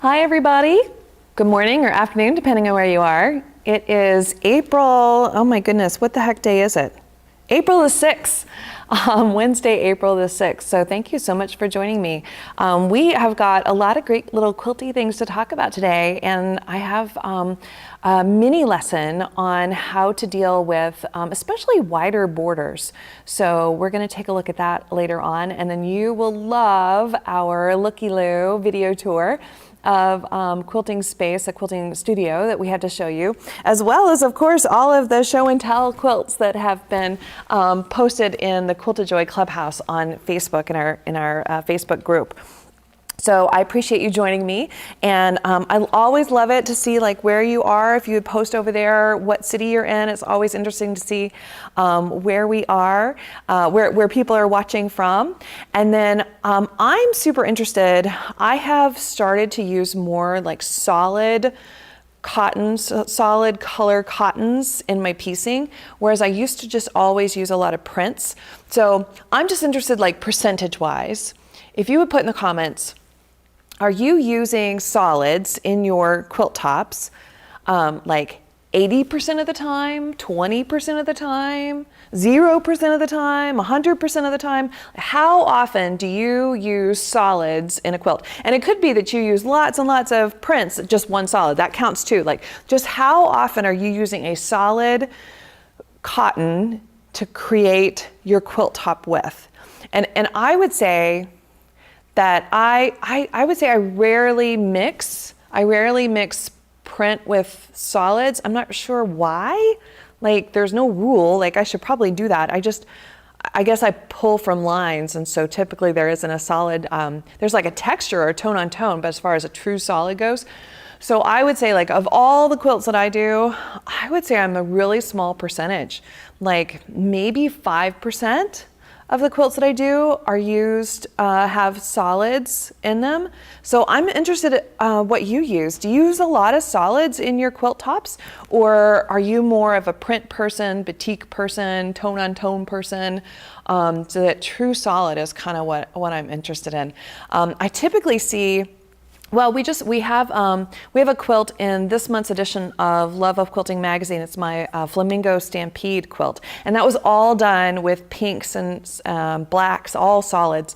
Hi everybody. Good morning or afternoon, depending on where you are. It is April, oh my goodness, what the heck day is it? April the 6th, Wednesday, April the 6th. So thank you so much for joining me. We have got a lot of great little quilty things to talk about today, and I have a mini lesson on how to deal with especially wider borders. So we're going to take a look at that later on, and then you will love our Looky Loo video tour of quilting space, a quilting studio that we had to show you, as well as, of course, all of the show and tell quilts that have been posted in the Quilted Joy Clubhouse on Facebook, in our Facebook group. So I appreciate you joining me, and I always love it to see like where you are. If you would post over there what city you're in, it's always interesting to see where we are, where people are watching from. And then I'm super interested. I have started to use more like solid cottons, solid color cottons in my piecing, whereas I used to just always use a lot of prints. So I'm just interested, like percentage wise, if you would put in the comments, are you using solids in your quilt tops like 80% of the time, 20% of the time, 0% of the time, 100% of the time? How often do you use solids in a quilt? And it could be that you use lots and lots of prints, just one solid. That counts too. Like, just how often are you using a solid cotton to create your quilt top with? And I would say that I would say I rarely mix print with solids. I'm not sure why. Like, there's no rule. Like, I should probably do that. I guess I pull from lines, and so typically there isn't a solid, there's like a texture or tone on tone, but as far as a true solid goes. So I would say, like, of all the quilts that I do, I would say I'm a really small percentage, like maybe 5% of the quilts that I do are used, have solids in them. So I'm interested in what you use. Do you use a lot of solids in your quilt tops? Or are you more of a print person, batik person, tone on tone person? So that true solid is kind of what I'm interested in. I typically see, well, we have a quilt in this month's edition of Love of Quilting magazine. It's my Flamingo Stampede quilt, and that was all done with pinks and blacks, all solids.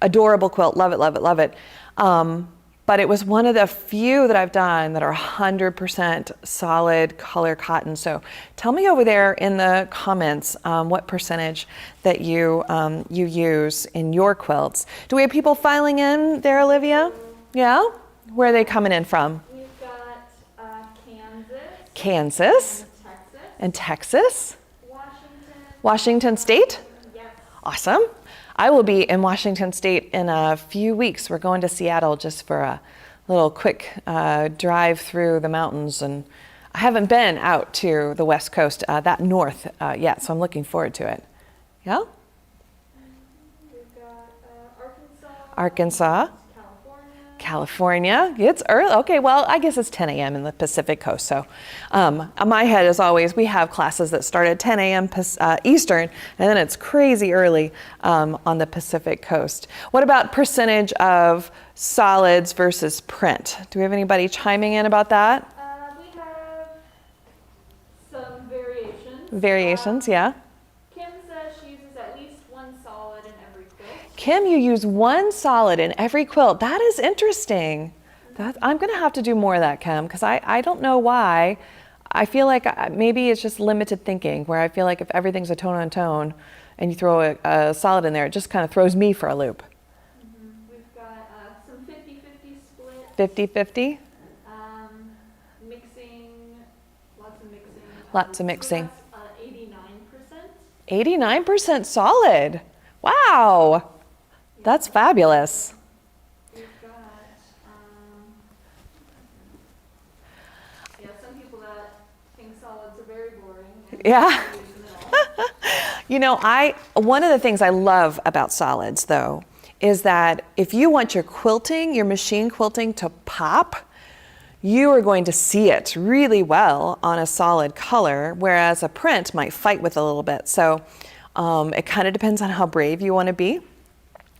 Adorable quilt, love it, love it, love it. But it was one of the few that I've done that are 100% solid color cotton. So tell me over there in the comments what percentage that you use in your quilts. Do we have people filing in there, Olivia? Yeah? Where are they coming in from? We've got Kansas. And Texas. Washington State? Yes. Awesome. I will be in Washington State in a few weeks. We're going to Seattle just for a little quick drive through the mountains, and I haven't been out to the West Coast, that north yet, so I'm looking forward to it. Yeah? We've got Arkansas. California. It's early. Okay, well, I guess it's 10 a.m. in the Pacific Coast. So my head is always, we have classes that start at 10 a.m. Eastern, and then it's crazy early on the Pacific Coast. What about percentage of solids versus print? Do we have anybody chiming in about that? We have some variations. Variations, yeah. Kim says she uses at least one solid in every quilt. Kim, you use one solid in every quilt. That is interesting. I'm going to have to do more of that, Kim, because I don't know why. I feel like maybe it's just limited thinking, where I feel like if everything's a tone on tone and you throw a solid in there, it just kind of throws me for a loop. We've got some 50-50 split. 50-50? Mixing, lots of mixing. Lots of mixing. So that's 89%. 89% solid. Wow. That's fabulous. We've got, some people that think solids are very boring. Yeah. You know, one of the things I love about solids, though, is that if you want your quilting, your machine quilting to pop, you are going to see it really well on a solid color, whereas a print might fight with a little bit. So it kind of depends on how brave you want to be.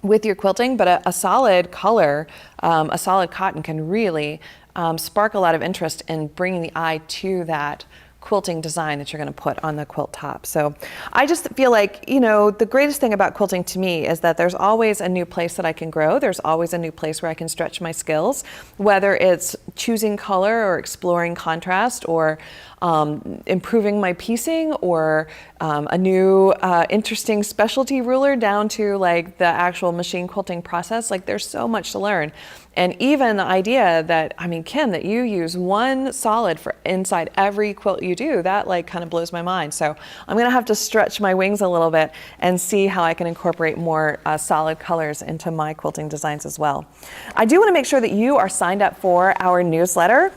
with your quilting, but a solid color, a solid cotton can really spark a lot of interest in bringing the eye to that quilting design that you're going to put on the quilt top. So I just feel like, you know, the greatest thing about quilting to me is that there's always a new place that I can grow. There's always a new place where I can stretch my skills, whether it's choosing color or exploring contrast or improving my piecing or a new interesting specialty ruler down to like the actual machine quilting process. Like there's so much to learn. And even the idea that, I mean, Kim, that you use one solid for inside every quilt you do, that like kind of blows my mind. So I'm gonna have to stretch my wings a little bit and see how I can incorporate more solid colors into my quilting designs as well. I do wanna make sure that you are signed up for our newsletter.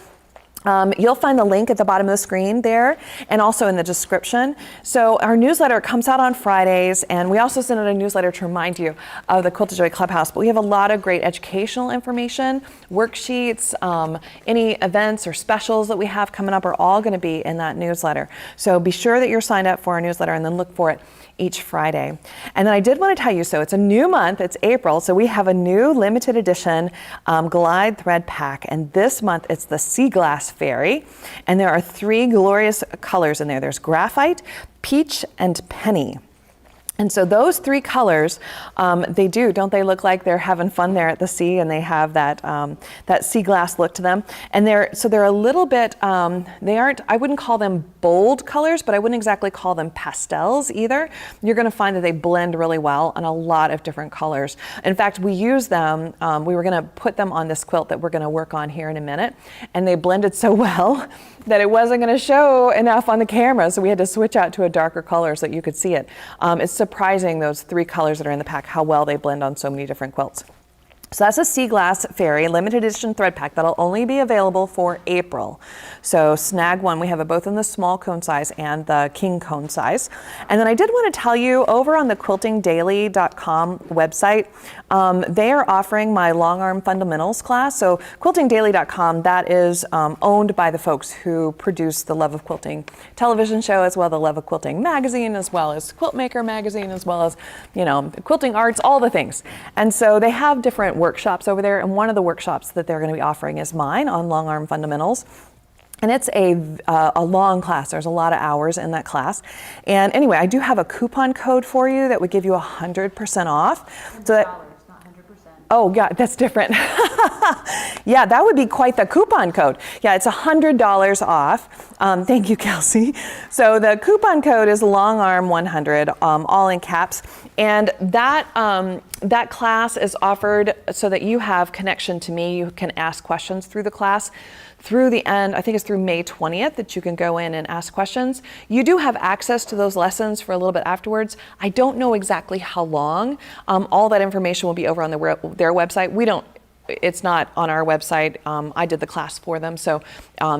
You'll find the link at the bottom of the screen there and also in the description. So our newsletter comes out on Fridays, and we also send out a newsletter to remind you of the Quilted Joy Clubhouse. But we have a lot of great educational information, worksheets, any events or specials that we have coming up are all going to be in that newsletter. So be sure that you're signed up for our newsletter and then look for it each Friday. And then I did want to tell you, so it's a new month, it's April, so we have a new limited edition Glide thread pack, and this month it's the Sea Glass Fairy, and there are 3 glorious colors in there. There's graphite, peach, and penny. And so those 3 colors, don't they look like they're having fun there at the sea, and they have that that sea glass look to them. And they're a little bit, they aren't, I wouldn't call them bold colors, but I wouldn't exactly call them pastels either. You're gonna find that they blend really well on a lot of different colors. In fact, we use them, we were gonna put them on this quilt that we're gonna work on here in a minute, and they blended so well that it wasn't going to show enough on the camera, so we had to switch out to a darker color so that you could see it. It's surprising, those 3 colors that are in the pack, how well they blend on so many different quilts. So that's a Sea Glass Fairy limited edition thread pack that'll only be available for April. So snag one. We have it both in the small cone size and the king cone size. And then I did want to tell you, over on the quiltingdaily.com website, they are offering my long arm fundamentals class. So quiltingdaily.com, that is owned by the folks who produce the Love of Quilting television show, as well as the Love of Quilting magazine, as well as Quiltmaker magazine, as well as, you know, Quilting Arts, all the things. And so they have different workshops over there, and one of the workshops that they're going to be offering is mine on long arm fundamentals. And it's a long class. There's a lot of hours in that class. And anyway, I do have a coupon code for you that would give you 100% off. So that, not 100%. oh yeah, that's different. Yeah, that would be quite the coupon code. Yeah, it's $100 off. Thank you, Kelsey. So the coupon code is longarm100, all in caps. And that that class is offered so that you have connection to me. You can ask questions through the class through the end. I think it's through May 20th that you can go in and ask questions. You do have access to those lessons for a little bit afterwards. I don't know exactly how long. All that information will be over on their website. It's not on our website. I did the class for them, so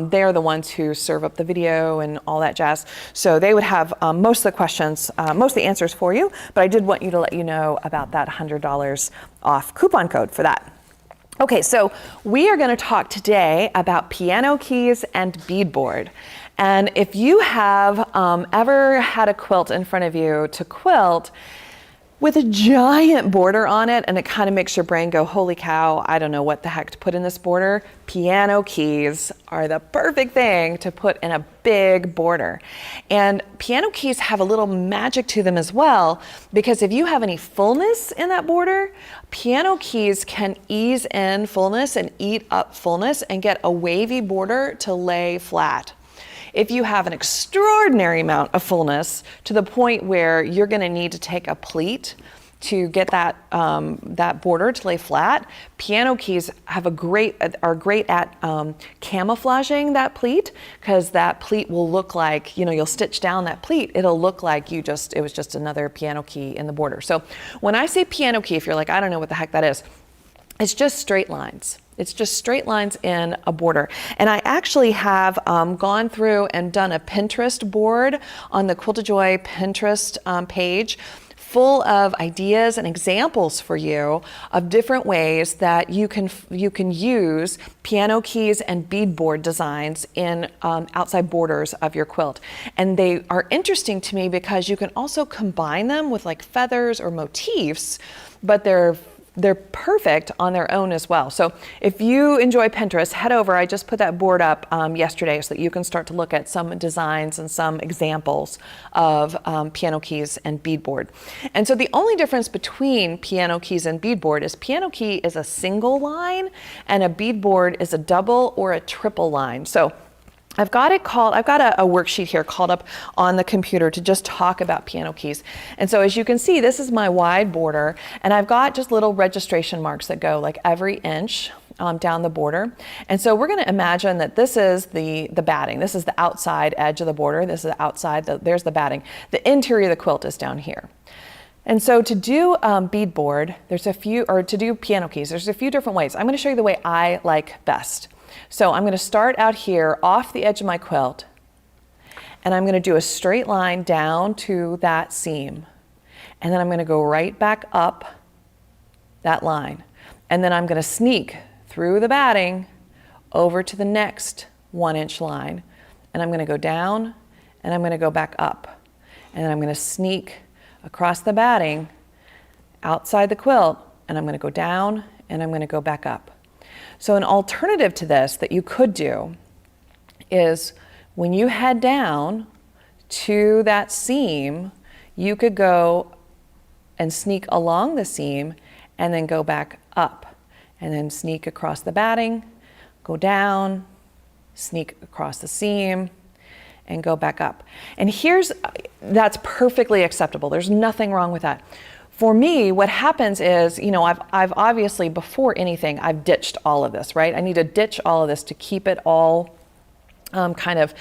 they're the ones who serve up the video and all that jazz. So they would have most of the questions, most of the answers for you, but I did want to let you know about that $100 off coupon code for that. Okay, so we are going to talk today about piano keys and beadboard. And if you have ever had a quilt in front of you to quilt with a giant border on it, and it kind of makes your brain go, holy cow, I don't know what the heck to put in this border, piano keys are the perfect thing to put in a big border. And piano keys have a little magic to them as well, because if you have any fullness in that border, piano keys can ease in fullness and eat up fullness and get a wavy border to lay flat. If you have an extraordinary amount of fullness to the point where you're going to need to take a pleat to get that that border to lay flat, piano keys are great at camouflaging that pleat, because that pleat will look like, you know, you'll stitch down that pleat, it'll look like it was just another piano key in the border. So when I say piano key, if you're like, I don't know what the heck that is, it's just straight lines. It's just straight lines in a border. And I actually have gone through and done a Pinterest board on the Quilted Joy Pinterest page, full of ideas and examples for you of different ways that you can use piano keys and beadboard designs in outside borders of your quilt. And they are interesting to me because you can also combine them with like feathers or motifs but they're perfect on their own as well. So if you enjoy Pinterest, head over. I just put that board up yesterday so that you can start to look at some designs and some examples of piano keys and beadboard. And so the only difference between piano keys and beadboard is piano key is a single line and a beadboard is a double or a triple line. So I've got a worksheet here called up on the computer to just talk about piano keys. And so as you can see, this is my wide border, and I've got just little registration marks that go like every inch down the border. And so we're going to imagine that this is the batting. This is the outside edge of the border. This is the outside, there's the batting. The interior of the quilt is down here. And so to do beadboard, to do piano keys, there's a few different ways. I'm going to show you the way I like best. So I'm going to start out here off the edge of my quilt, and I'm going to do a straight line down to that seam. And then I'm going to go right back up that line. And then I'm going to sneak through the batting over to the next 1-inch line. And I'm going to go down, and I'm going to go back up. And then I'm going to sneak across the batting outside the quilt, and I'm going to go down, and I'm going to go back up. So an alternative to this that you could do is when you head down to that seam, you could go and sneak along the seam and then go back up and then sneak across the batting, go down, sneak across the seam, and go back up. And that's perfectly acceptable. There's nothing wrong with that. For me, what happens is, I've obviously, before anything, I've ditched all of this, right? I need to ditch all of this to keep it all kind of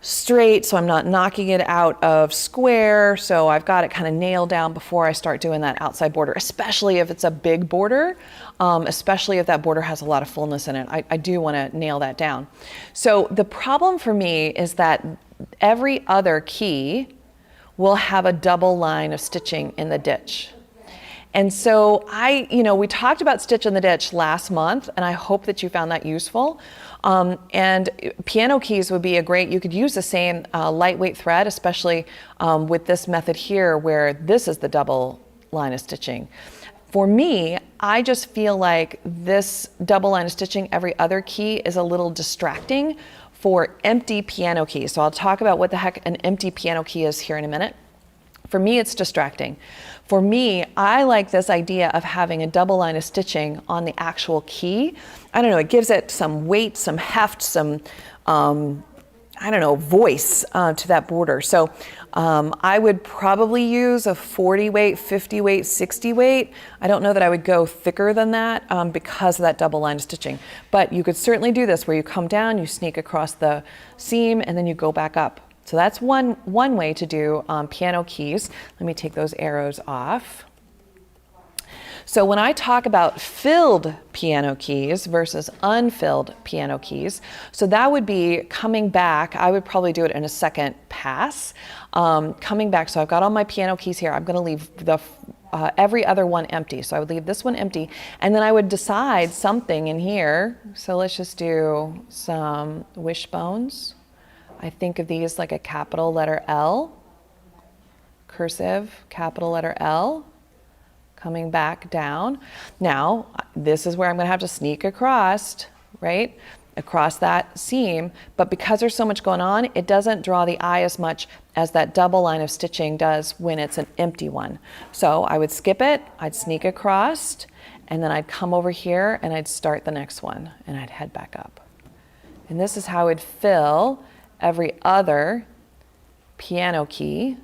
straight, so I'm not knocking it out of square. So I've got it kind of nailed down before I start doing that outside border, especially if it's a big border, especially if that border has a lot of fullness in it. I do want to nail that down. So the problem for me is that every other key will have a double line of stitching in the ditch. And so we talked about stitch in the ditch last month, and I hope that you found that useful. And piano keys would be you could use the same lightweight thread, especially with this method here where this is the double line of stitching. For me, I just feel like this double line of stitching every other key is a little distracting for empty piano keys. So I'll talk about what the heck an empty piano key is here in a minute. For me, it's distracting. For me, I like this idea of having a double line of stitching on the actual key. I don't know, it gives it some weight, some heft, some, voice to that border. So I would probably use a 40 weight, 50 weight, 60 weight. I don't know that I would go thicker than that because of that double line of stitching. But you could certainly do this where you come down, you sneak across the seam, and then you go back up. So that's one way to do piano keys. Let me take those arrows off. So when I talk about filled piano keys versus unfilled piano keys, so that would be coming back. I would probably do it in a second pass. Coming back, so I've got all my piano keys here. I'm going to leave every other one empty. So I would leave this one empty, and then I would decide something in here. So let's just do some wishbones. I think of these like a capital letter L, cursive, capital letter L, coming back down. Now, this is where I'm going to have to sneak across, right? Across that seam, but because there's so much going on, it doesn't draw the eye as much as that double line of stitching does when it's an empty one. So I would skip it, I'd sneak across, and then I'd come over here and I'd start the next one and I'd head back up. And this is how I'd fill every other piano key.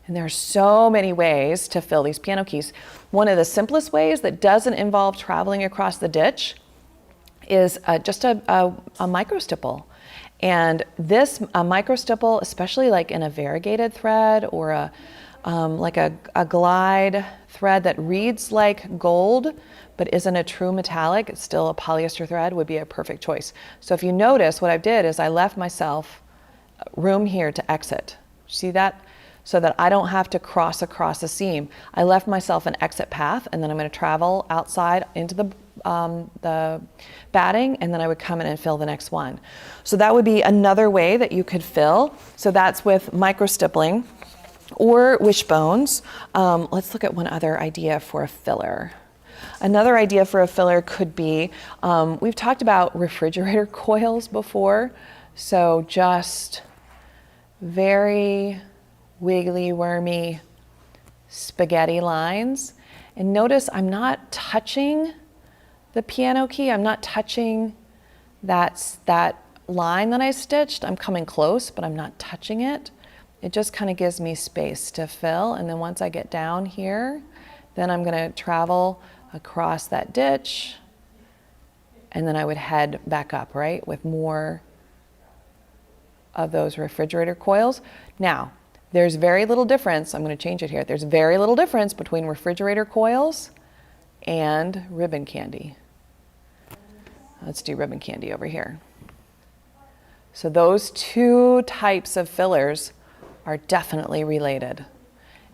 And there are so many ways to fill these piano keys. One of the simplest ways that doesn't involve traveling across the ditch is just a micro stipple. And this micro stipple, especially like in a variegated thread or like a glide thread that reads like gold but isn't a true metallic, it's still a polyester thread, would be a perfect choice. So if you notice, what I did is I left myself room here to exit. See that? So that I don't have to cross across a seam. I left myself an exit path, and then I'm going to travel outside into the batting, and then I would come in and fill the next one. So that would be another way that you could fill. So that's with micro stippling. or wishbones. Let's look at one other idea for a filler. Another idea for a filler could be, we've talked about refrigerator coils before, so just very wiggly, wormy spaghetti lines. And notice I'm not touching the piano key, I'm not touching that line that I stitched. I'm coming close, but I'm not touching it. It just kind of gives me space to fill, and then once I get down here, then I'm going to travel across that ditch, and then I would head back up, right, with more of those refrigerator coils. Now, there's very little difference, I'm going to change it here, there's very little difference between refrigerator coils and ribbon candy. Let's do ribbon candy over here. So those two types of fillers are definitely related.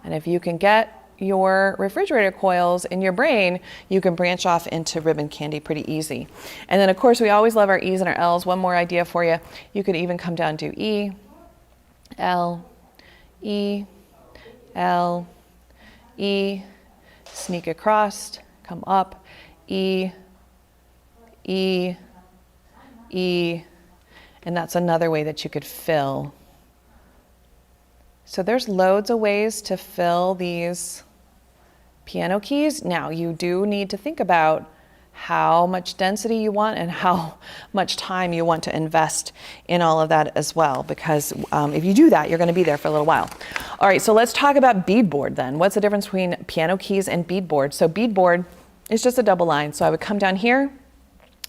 And if you can get your refrigerator coils in your brain, you can branch off into ribbon candy pretty easy. And then of course we always love our E's and our L's. One more idea for you. You could even come down to E, L, E, L, E, sneak across, come up, E, E, E, and that's another way that you could fill. So there's loads of ways to fill these piano keys. Now you do need to think about how much density you want and how much time you want to invest in all of that as well, because if you do that, you're going to be there for a little while. All right, so let's talk about beadboard then. What's the difference between piano keys and beadboard? So beadboard is just a double line. So I would come down here,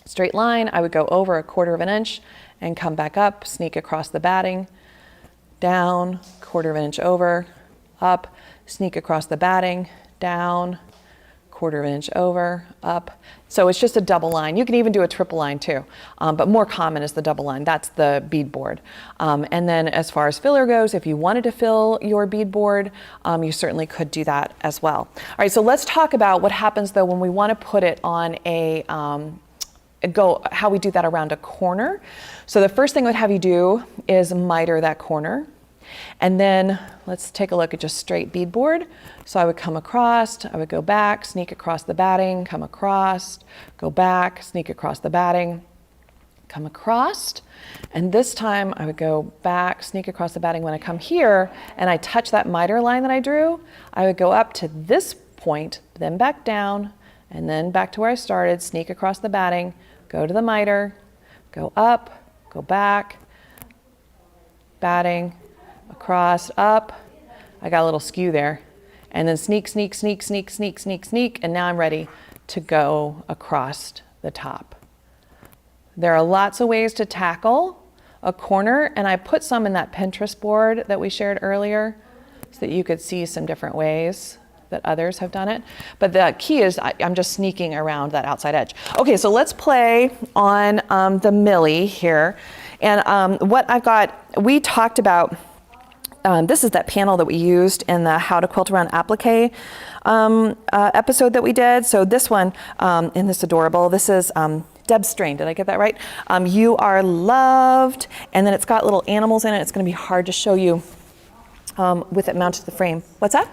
straight line, I would go over 1/4 of an inch and come back up, sneak across the batting, down, 1/4 of an inch over, up, sneak across the batting, down, 1/4 of an inch over, up. So it's just a double line. You can even do a triple line too, but more common is the double line. That's the beadboard. And then as far as filler goes, if you wanted to fill your beadboard, you certainly could do that as well. All right, so let's talk about what happens though when we want to put it on a how we do that around a corner. So the first thing I would have you do is miter that corner. And then let's take a look at just straight beadboard. So I would come across, I would go back, sneak across the batting, come across, go back, sneak across the batting, come across. And this time I would go back, sneak across the batting. When I come here and I touch that miter line that I drew, I would go up to this point, then back down, and then back to where I started, sneak across the batting, go to the miter, go up, go back, batting, across, up. I got a little skew there. And then sneak, sneak, sneak, sneak, sneak, sneak, sneak, and now I'm ready to go across the top. There are lots of ways to tackle a corner, and I put some in that Pinterest board that we shared earlier so that you could see some different ways that others have done it. But the key is I'm just sneaking around that outside edge. Okay, so let's play on the Millie here. And what I've got, we talked about, this is that panel that we used in the How to Quilt Around Applique episode that we did. So this one, in this adorable, this is Deb Strain, did I get that right? You Are Loved, and then it's got little animals in it. It's gonna be hard to show you with it mounted to the frame. What's that?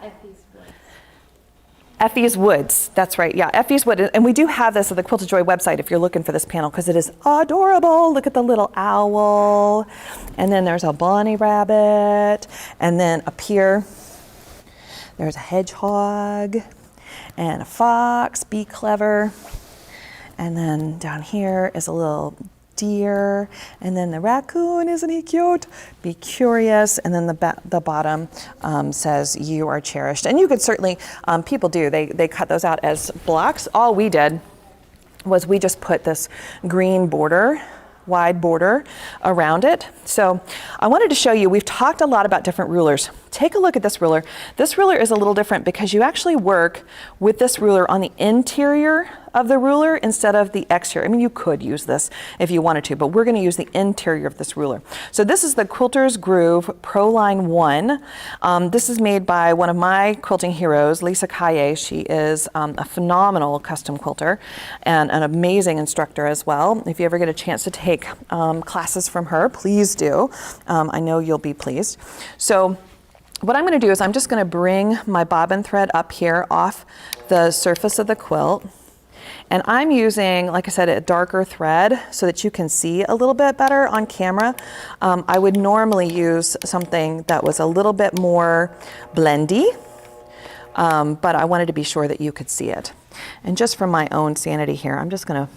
Effie's Woods, that's right, yeah, Effie's Wood. And we do have this at the Quilted Joy website if you're looking for this panel, because it is adorable. Look at the little owl, and then there's a bunny rabbit, and then up here, there's a hedgehog, and a fox, be clever, and then down here is a little deer, and then the raccoon, isn't he cute? Be curious, and then the bottom says you are cherished. And you could certainly, people do, they cut those out as blocks. All we did was we just put this green border, wide border around it. So I wanted to show you, we've talked a lot about different rulers. Take a look at this ruler. This ruler is a little different because you actually work with this ruler on the interior of the ruler instead of the exterior. I mean, you could use this if you wanted to, but we're going to use the interior of this ruler. So this is the Quilter's Groove Pro Line 1. This is made by one of my quilting heroes, Lisa Kaye. She is a phenomenal custom quilter and an amazing instructor as well. If you ever get a chance to take classes from her, please do. I know you'll be pleased. So what I'm going to do is I'm just going to bring my bobbin thread up here off the surface of the quilt. And I'm using, like I said, a darker thread so that you can see a little bit better on camera. I would normally use something that was a little bit more blendy, but I wanted to be sure that you could see it. And just for my own sanity here, I'm just going to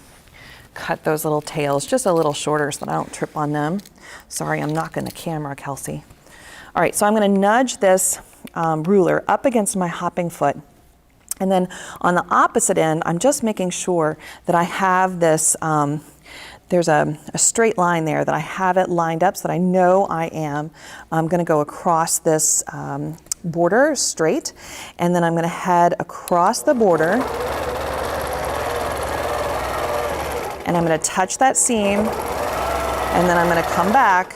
cut those little tails just a little shorter so that I don't trip on them. Sorry, I'm knocking the camera, Kelsey. All right, so I'm going to nudge this ruler up against my hopping foot. And then on the opposite end, I'm just making sure that I have this, there's a straight line there, that I have it lined up so that I know I'm going to go across this border straight. And then I'm going to head across the border. And I'm going to touch that seam. And then I'm going to come back.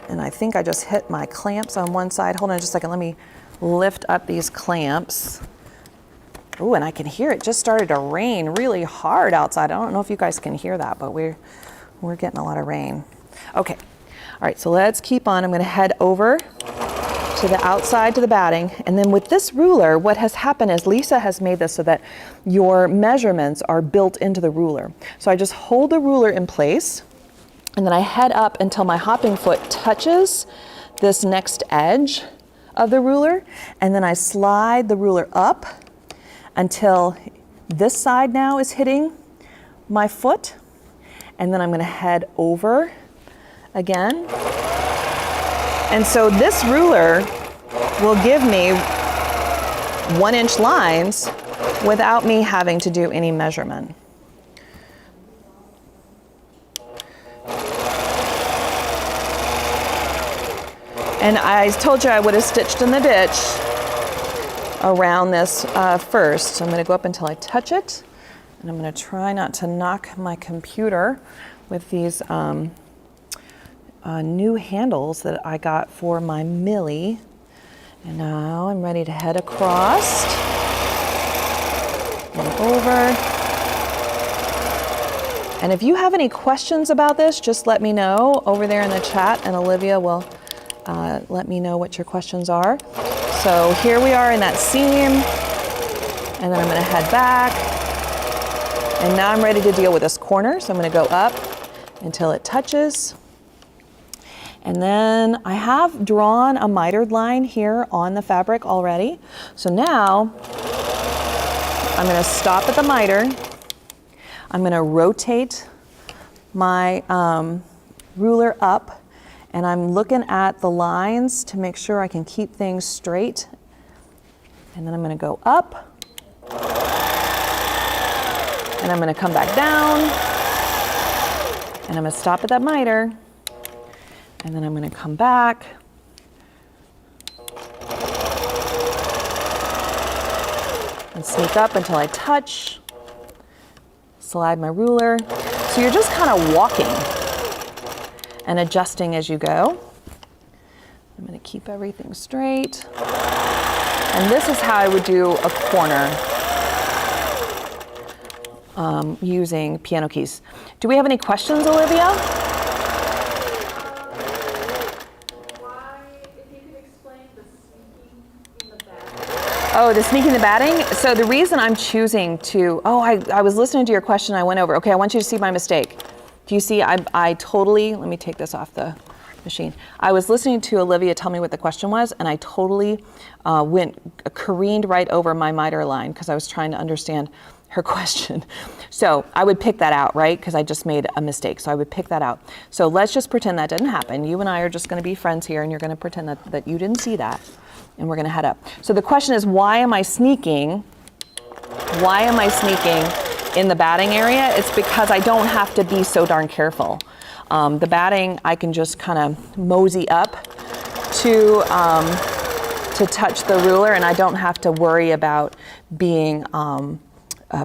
And I think I just hit my clamps on one side. Hold on just a second. Let me lift up these clamps. Oh, and I can hear it just started to rain really hard outside. I don't know if you guys can hear that, but we're getting a lot of rain. Okay. All right, so let's keep on. I'm going to head over to the outside to the batting. And then with this ruler, what has happened is Lisa has made this so that your measurements are built into the ruler. So I just hold the ruler in place. And then I head up until my hopping foot touches this next edge of the ruler. And then I slide the ruler up until this side now is hitting my foot. And then I'm going to head over again. And so this ruler will give me 1-inch lines without me having to do any measurement. And I told you I would have stitched in the ditch around this first. So I'm going to go up until I touch it. And I'm going to try not to knock my computer with these new handles that I got for my Millie. And now I'm ready to head across and over. And if you have any questions about this, just let me know over there in the chat, and Olivia will let me know what your questions are. So here we are in that seam, and then I'm going to head back. And now I'm ready to deal with this corner, so I'm going to go up until it touches. And then I have drawn a mitered line here on the fabric already. So now I'm going to stop at the miter. I'm going to rotate my ruler up, and I'm looking at the lines to make sure I can keep things straight. And then I'm going to go up, and I'm going to come back down, and I'm going to stop at that miter, and then I'm going to come back, and sneak up until I touch, slide my ruler. So you're just kind of walking and adjusting as you go. I'm going to keep everything straight. And this is how I would do a corner using piano keys. Do we have any questions, Olivia? Oh, the sneaking the batting? So the reason I'm choosing to, I was listening to your question, I went over. Okay, I want you to see my mistake. Do you see, I totally, let me take this off the machine. I was listening to Olivia tell me what the question was, and I totally careened right over my miter line because I was trying to understand her question. So I would pick that out, right? Because I just made a mistake. So I would pick that out. So let's just pretend that didn't happen. You and I are just going to be friends here, and you're going to pretend that you didn't see that. And we're going to head up. So the question is, why am I sneaking? Why am I sneaking in the batting area? It's because I don't have to be so darn careful. The batting, I can just kind of mosey up to touch the ruler, and I don't have to worry about being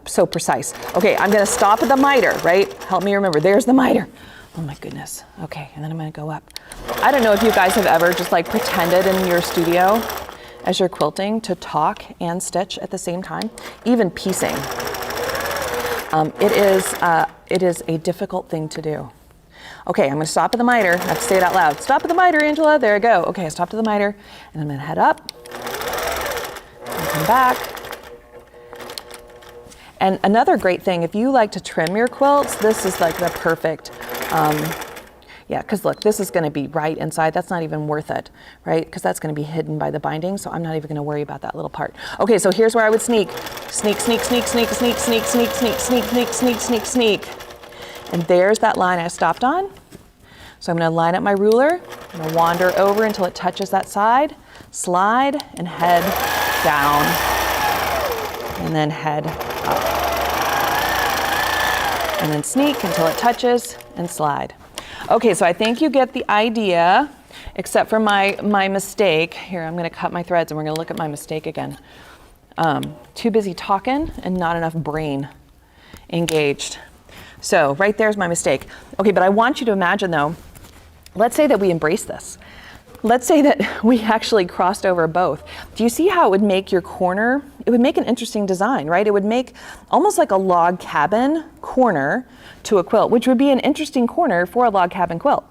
so precise. Okay, I'm going to stop at the miter, right? Help me remember. There's the miter. Oh my goodness. Okay, and then I'm going to go up. I don't know if you guys have ever just like pretended in your studio as you're quilting to talk and stitch at the same time, even piecing. It is a difficult thing to do. Okay, I'm gonna stop at the miter. I have to say it out loud. Stop at the miter, Angela. There I go. Okay, I stopped at the miter, and I'm gonna head up, and come back. And another great thing, if you like to trim your quilts, this is like the perfect, yeah, because look, this is going to be right inside. That's not even worth it, right? Because that's going to be hidden by the binding, so I'm not even going to worry about that little part. Okay, so here's where I would sneak. Sneak, sneak, sneak, sneak, sneak, sneak, sneak, sneak, sneak, sneak, sneak, sneak, sneak. And there's that line I stopped on. So I'm going to line up my ruler. I'm going to wander over until it touches that side, slide, and head down, and then head up. And then sneak until it touches and slide. Okay, so I think you get the idea, except for my mistake. Here, I'm gonna cut my threads and we're gonna look at my mistake again. Too busy talking and not enough brain engaged. So right there's my mistake. Okay, but I want you to imagine though, let's say that we embrace this. Let's say that we actually crossed over both. Do you see how it would make your corner? It would make an interesting design, right? It would make almost like a log cabin corner to a quilt, which would be an interesting corner for a log cabin quilt.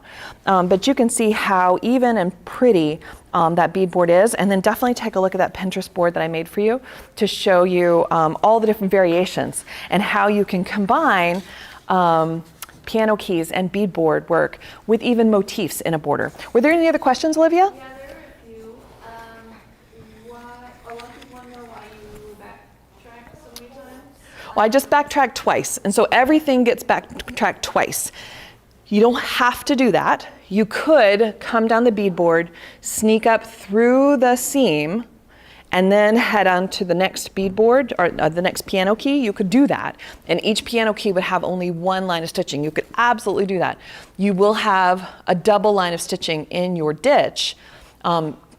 But you can see how even and pretty that beadboard is, and then definitely take a look at that Pinterest board that I made for you to show you all the different variations and how you can combine piano keys and beadboard work with even motifs in a border. Were there any other questions, Olivia? Yeah, there are a few. A lot of people want to know why you backtrack so many times. Well, I just backtracked twice, and so everything gets backtracked twice. You don't have to do that. You could come down the beadboard, sneak up through the seam, and then head on to the next beadboard or the next piano key. You could do that. And each piano key would have only one line of stitching. You could absolutely do that. You will have a double line of stitching in your ditch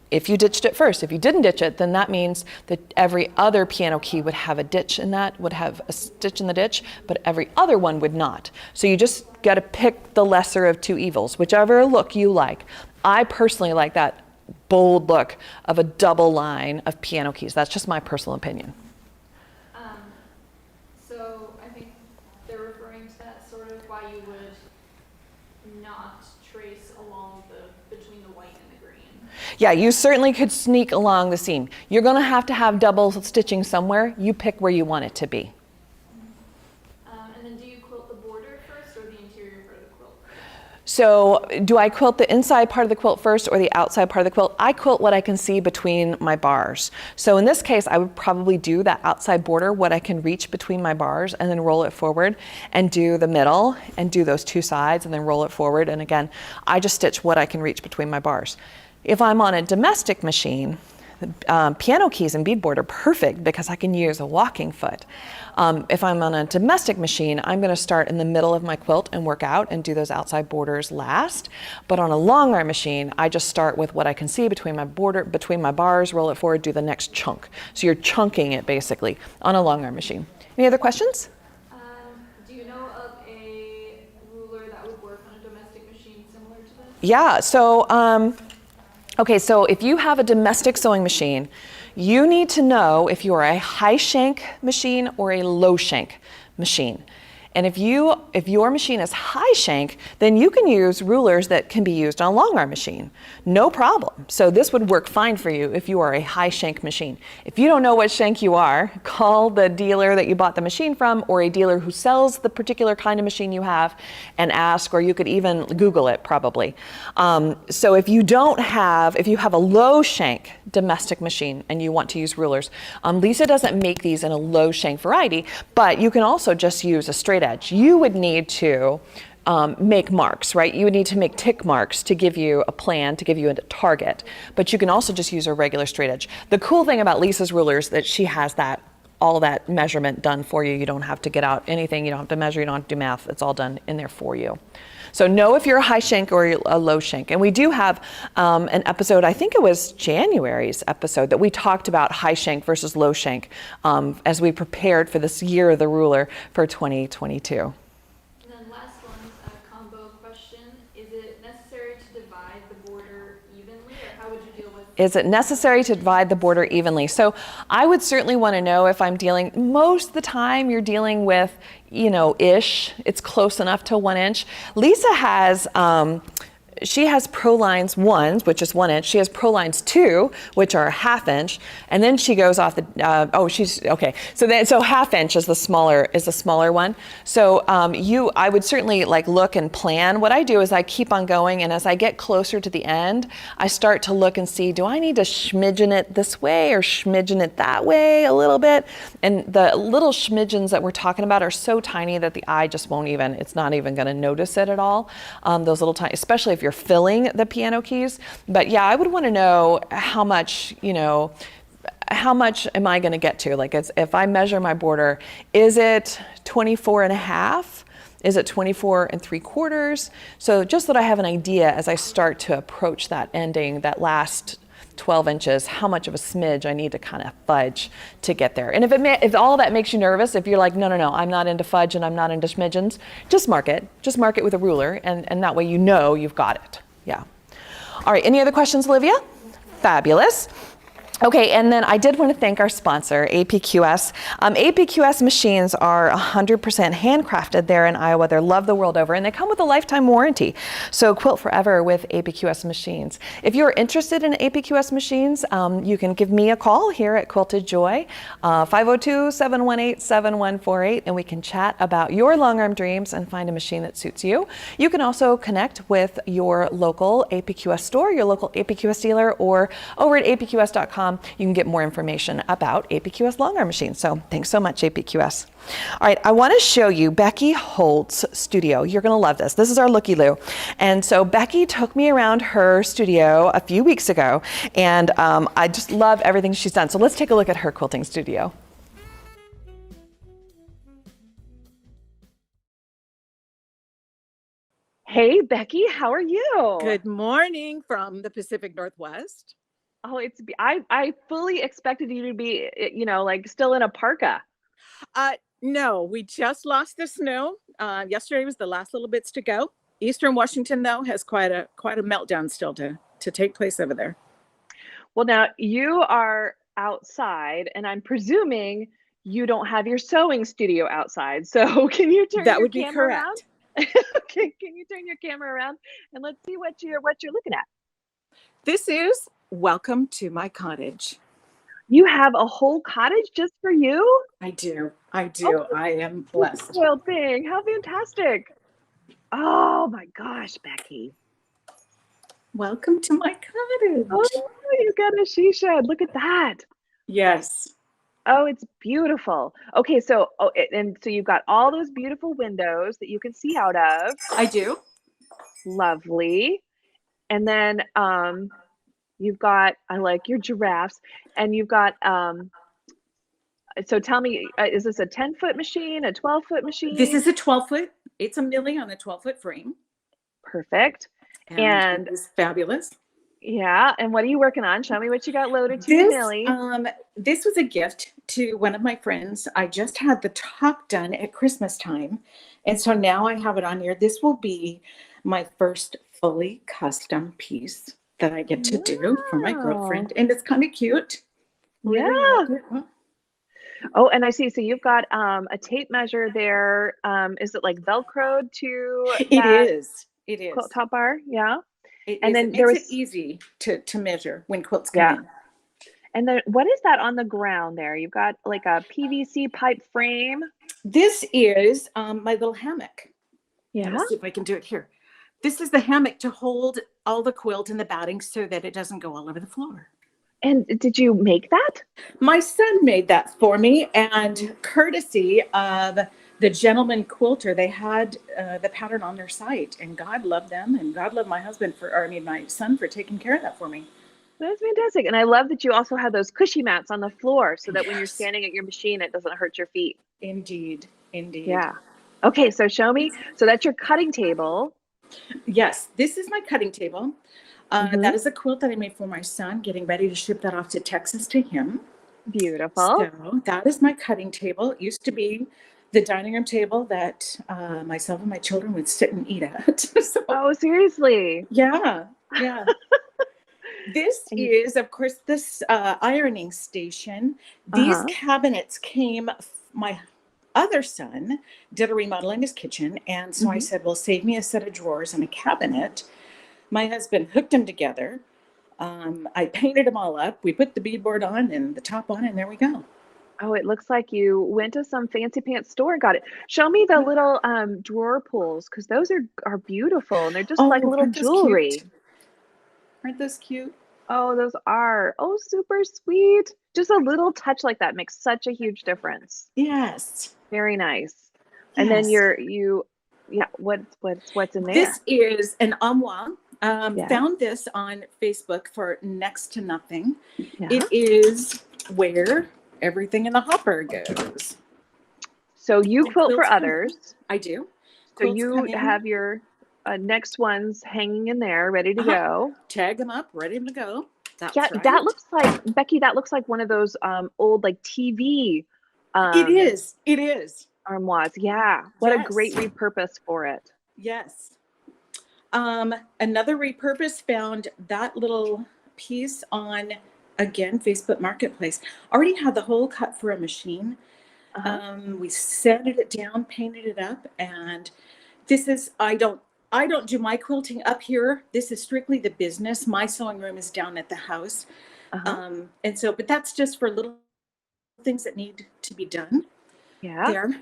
if you ditched it first. If you didn't ditch it, then that means that every other piano key would have a ditch in that, would have a stitch in the ditch, but every other one would not. So you just got to pick the lesser of two evils, whichever look you like. I personally like that bold look of a double line of piano keys. That's just my personal opinion. So I think they're referring to that sort of why you would not trace along between the white and the green. Yeah, you certainly could sneak along the seam. You're going to have double stitching somewhere. You pick where you want it to be. And then do you quilt the border first or the interior part of the quilt? So do I quilt the inside part of the quilt first or the outside part of the quilt? I quilt what I can see between my bars. So in this case, I would probably do that outside border, what I can reach between my bars, and then roll it forward and do the middle and do those two sides and then roll it forward. And again, I just stitch what I can reach between my bars. If I'm on a domestic machine, piano keys and beadboard are perfect because I can use a walking foot. If I'm on a domestic machine, I'm going to start in the middle of my quilt and work out and do those outside borders last. But on a long arm machine, I just start with what I can see between my bars, roll it forward, do the next chunk. So you're chunking it basically on a long arm machine. Any other questions? Do you know of a ruler that would work on a domestic machine similar to this? Yeah, so okay, so if you have a domestic sewing machine, you need to know if you are a high shank machine or a low shank machine. And if your machine is high shank, then you can use rulers that can be used on a long arm machine. No problem. So this would work fine for you if you are a high shank machine. If you don't know what shank you are, call the dealer that you bought the machine from or a dealer who sells the particular kind of machine you have and ask, or you could even Google it probably. So if you have a low shank domestic machine and you want to use rulers, Lisa doesn't make these in a low shank variety, but you can also just use a straight edge. You would need to make marks, right? You would need to make tick marks to give you a plan, to give you a target, but you can also just use a regular straight edge. The cool thing about Lisa's rulers is that she has all that measurement done for you. You don't have to get out anything, you don't have to measure, you don't have to do math, it's all done in there for you. So know if you're a high shank or a low shank. And we do have an episode, I think it was January's episode, that we talked about high shank versus low shank as we prepared for this year of the ruler for 2022. And then last one, a combo question. Is it necessary to divide the border evenly, or how would you deal with is it necessary to divide the border evenly? So I would certainly want to know if I'm dealing, most of the time you're dealing with, ish, it's close enough to 1 inch. Lisa has, she has Prolines 1s, which is 1 inch. She has Prolines 2, which are 1/2 inch, and then she goes off the. She's okay. So 1/2 inch is the smaller one. So I would certainly look and plan. What I do is I keep on going, and as I get closer to the end, I start to look and see, do I need to schmidgen it this way or schmidgen it that way a little bit? And the little schmidgens that we're talking about are so tiny that the eye just won't even. It's not even going to notice it at all. Those little tiny, especially if you're filling the piano keys. But yeah, I would want to know how much, how much am I going to get to? If I measure my border, is it 24.5? Is it 24.75? So just that I have an idea as I start to approach that ending, that last 12 inches, how much of a smidge I need to kind of fudge to get there. And if all that makes you nervous, if you're like, no, I'm not into fudge and I'm not into smidgens, just mark it with a ruler, and that way you've got it. Yeah. All right, any other questions, Olivia? Fabulous. Okay, and then I did want to thank our sponsor, APQS. APQS machines are 100% handcrafted there in Iowa. They're loved the world over, and they come with a lifetime warranty. So quilt forever with APQS machines. If you're interested in APQS machines, you can give me a call here at Quilted Joy, 502-718-7148, and we can chat about your long arm dreams and find a machine that suits you. You can also connect with your local APQS store, your local APQS dealer, or over at apqs.com. You can get more information about APQS long arm machines. So thanks so much, APQS. All right, I want to show you Becky Holt's studio. You're going to love this. This is our Looky Loo. And so Becky took me around her studio a few weeks ago, and I just love everything she's done. So let's take a look at her quilting studio. Hey, Becky, how are you? Good morning from the Pacific Northwest. Oh, I fully expected you to be, still in a parka. No, we just lost the snow. Yesterday was the last little bits to go. Eastern Washington, though, has quite a meltdown still to take place over there. Well, now you are outside, and I'm presuming you don't have your sewing studio outside. So can you turn your camera around? Okay, can you turn your camera around and let's see what you're looking at? This is welcome to my cottage. You have a whole cottage just for you? I do. Oh, I am blessed. Well, thing. How fantastic. Oh my gosh, Becky. Welcome to my cottage. Oh, you got a she shed. Look at that. Yes. Oh, it's beautiful. Okay, so so you've got all those beautiful windows that you can see out of. I do. Lovely. And then you've got, I like your giraffes, and you've got, so tell me, is this a 10-foot machine, a 12-foot machine? This is a 12-foot. It's a millie on a 12-foot frame. Perfect. And it's fabulous. Yeah. And what are you working on? Show me what you got loaded to the millie. This was a gift to one of my friends. I just had the top done at Christmas time. And so now I have it on here. This will be my first fully custom piece that I get to do for my girlfriend. And it's kind of cute. Yeah. Oh, and I see. So you've got a tape measure there. Is it like Velcroed to It is. Quilt top bar? Yeah. And then there was easy to measure when quilts come in. And then what is that on the ground there? You've got like a PVC pipe frame. This is my little hammock. Yeah. Let's see if I can do it here. This is the hammock to hold all the quilt and the batting so that it doesn't go all over the floor. And did you make that? My son made that for me, and courtesy of the gentleman quilter, they had the pattern on their site, and God loved them, and God loved my son for taking care of that for me. That's fantastic. And I love that you also have those cushy mats on the floor so that when you're standing at your machine, it doesn't hurt your feet. Indeed. Yeah. Okay, so show me. So that's your cutting table. Yes, this is my cutting table. That is a quilt that I made for my son, getting ready to ship that off to Texas to him. Beautiful. So that is my cutting table. It used to be the dining room table that myself and my children would sit and eat at. Oh, seriously? Yeah. This And is, of course, this ironing station. These cabinets came, my other son did a remodel in his kitchen. And so I said, well, save me a set of drawers and a cabinet. My husband hooked them together. I painted them all up. We put the beadboard on and the top on, and there we go. Oh, it looks like you went to some fancy pants store and got it. Show me the little drawer pulls, because those are beautiful and they're just like little aren't those jewelry. cute? Aren't those cute? Oh, those are. Oh, super sweet. Just a little touch like that makes such a huge difference. Yes. Very nice. And then Yes. yeah, what's in there? This is an armoire. Yeah. Found this on Facebook for next to nothing. Yeah. It is where everything in the hopper goes. So you And quilt for quilts coming. others. I do. So Quilts you coming. have your next ones hanging in there, ready to go. Tag them up, ready to go. That's Yeah, right. that looks like, Becky, that looks like one of those old like TV It is. armoires. Yeah. What a Yes. great repurpose for it. Yes. Another repurpose, found that little piece on, again, Facebook Marketplace. Already had the hole cut for a machine. We sanded it down, painted it up, and this is, I don't do my quilting up here. This is strictly the business. My sewing room is down at the house. And so, but that's just for little things that need to be done. Yeah. There.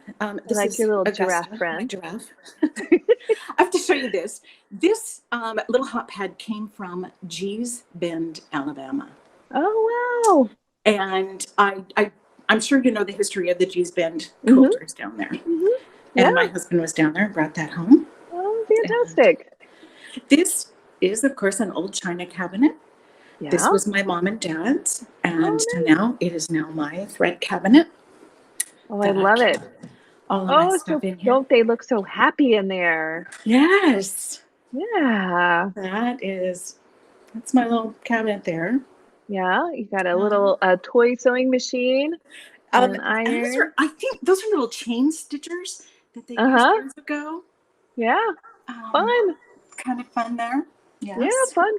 This like is your little Augusta, giraffe my friend. giraffe. I have to show you this. This little hot pad came from Gee's Bend, Alabama. Oh, wow. And I'm sure you know the history of the Gee's Bend quilters down there. Yeah. And my husband was down there and brought that home. Oh, fantastic. And this is, of course, an old china cabinet. Yeah. This was my mom and dad's, and nice. now it is now my thread cabinet. Oh, I love it. All of my stuff in here. Don't they look so happy in there? Yes. Yeah. That's my little cabinet there. Yeah. You got a little toy sewing machine. And an iron. I think those are little chain stitchers that they used years ago. Yeah. Fun. Kind of fun there. Yes. Yeah, fun.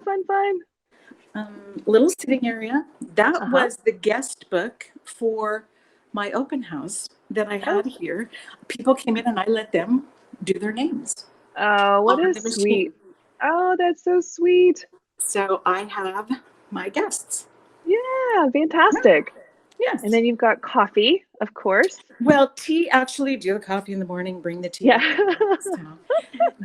Little sitting area. That was the guest book for my open house that I had here. People came in and I let them do their names. Oh, what is sweet. Oh, that's so sweet. So I have my guests. Yeah, fantastic. Yes. And then you've got coffee, of course. Well, tea, actually, do the coffee in the morning, bring the tea. Yeah. So,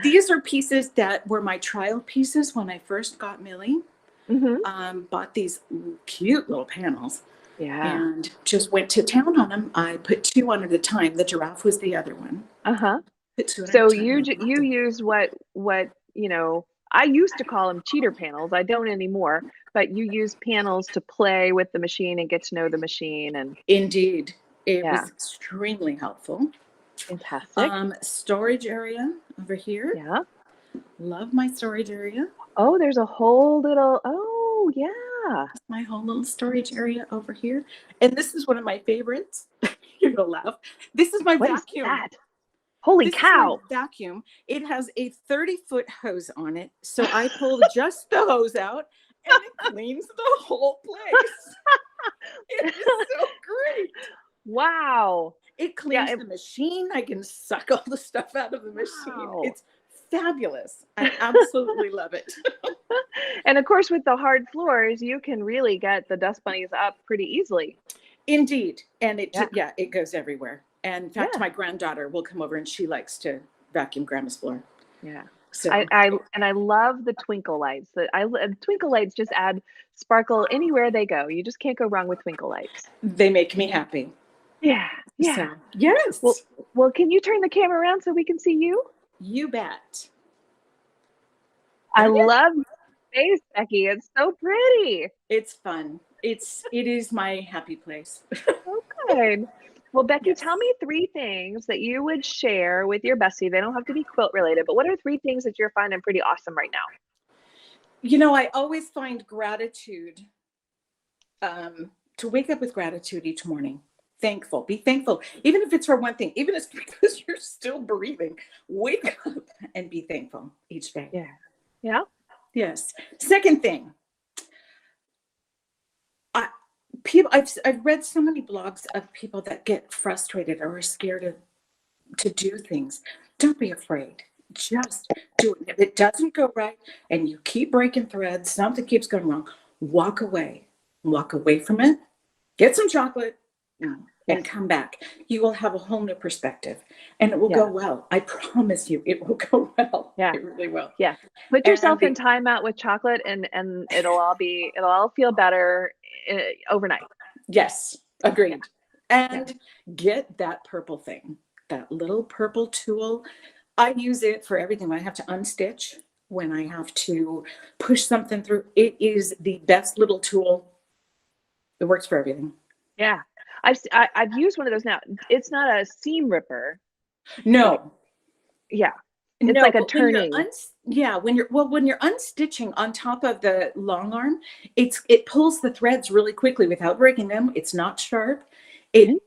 these are pieces that were my trial pieces when I first got Millie. Bought these cute little panels. Yeah. And just went to town on them. I put 2 on at a time. The giraffe was the other one. Put 2 So you use what I used to call them cheater panels. I don't anymore, but you use panels to play with the machine and get to know the machine. And indeed, it was extremely helpful. Fantastic. Storage area over here. Yeah. Love my storage area. Oh, there's a whole little, oh yeah. My whole little storage area over here. And this is one of my favorites. You're gonna laugh. This is my vacuum. Is that? Holy cow. Vacuum. It has a 30-foot hose on it. So I pull just the hose out and it cleans the whole place. It is so great. Wow. It cleans the machine. I can suck all the stuff out of the machine. Wow. It's fabulous. I absolutely love it. And of course, with the hard floors, you can really get the dust bunnies up pretty easily. Indeed. And it goes everywhere. And in fact, my granddaughter will come over and she likes to vacuum grandma's floor. Yeah. So I love the twinkle lights. Twinkle lights just add sparkle anywhere they go. You just can't go wrong with twinkle lights. They make me happy. Yeah. Yeah. So, yes. Well, can you turn the camera around so we can see you? You bet. I love your face, Becky. It's so pretty. It's fun. It is my happy place. Oh, good. Well, Becky, tell me 3 things that you would share with your bestie. They don't have to be quilt related, but what are 3 things that you're finding pretty awesome right now? You know, I always find gratitude, to wake up with gratitude each morning. Thankful. Be thankful. Even if it's for one thing, even if it's because you're still breathing, wake up and be thankful each day. Yeah. Yeah. Yes. Second thing, people, I've read so many blogs of people that get frustrated or are scared to do things. Don't be afraid. Just do it. If it doesn't go right and you keep breaking threads, something keeps going wrong, walk away. Walk away from it, get some chocolate, and come back. You will have a whole new perspective and it will go well. I promise you, it will go well. Yeah. It really will. Yeah. Put yourself in timeout with chocolate and it'll all feel better overnight. Yes, agreed. And get that purple thing, that little purple tool. I use it for everything. When I have to unstitch, when I have to push something through, it is the best little tool. It works for everything. Yeah. I've used one of those now. It's not a seam ripper. No. Yeah. It's like a turning. When you're unstitching on top of the long arm, it pulls the threads really quickly without breaking them. It's not sharp. You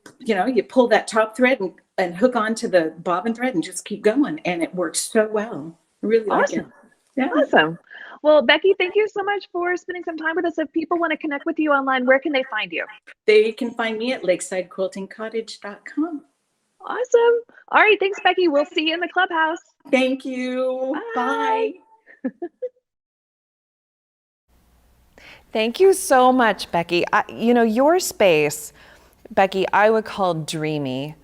pull that top thread and hook onto the bobbin thread and just keep going, and it works so well. Really Awesome. like it. Yeah. Awesome. Well, Becky, thank you so much for spending some time with us. If people want to connect with you online, where can they find you? They can find me at lakesidequiltingcottage.com. Awesome. All right. Thanks, Becky. We'll see you in the clubhouse. Thank you. Bye. Thank you so much, Becky. Your space, Becky, I would call dreamy.